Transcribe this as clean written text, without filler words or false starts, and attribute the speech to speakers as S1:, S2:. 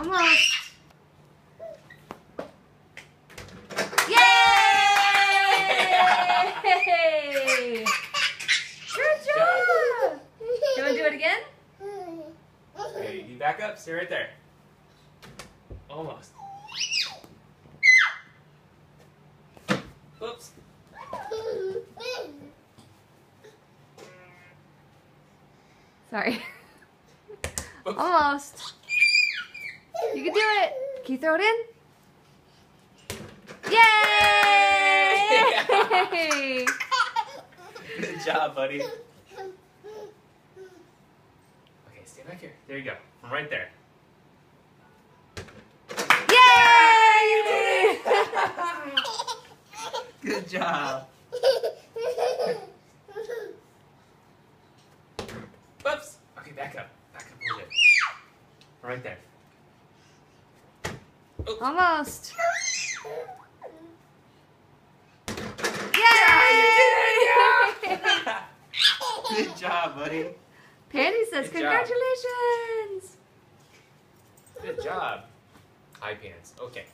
S1: Almost. Yay! Good job! You want to do it again?
S2: Okay, you back up. Stay right there. Almost. Oops.
S1: Sorry.
S2: Oops.
S1: Almost. You can do it. Can you throw it in? Yay!
S2: Good job, buddy. Okay, stay back here. There you go. I'm right there.
S1: Yay!
S2: Good job. Whoops. Okay, back up. Back up a little bit. Right there. Oops.
S1: Almost.
S2: Yeah, you did
S1: Yay!
S2: it! Yeah! Good job, buddy.
S1: Pandy says
S2: Good job.
S1: congratulations.
S2: Good job. High pants. Okay.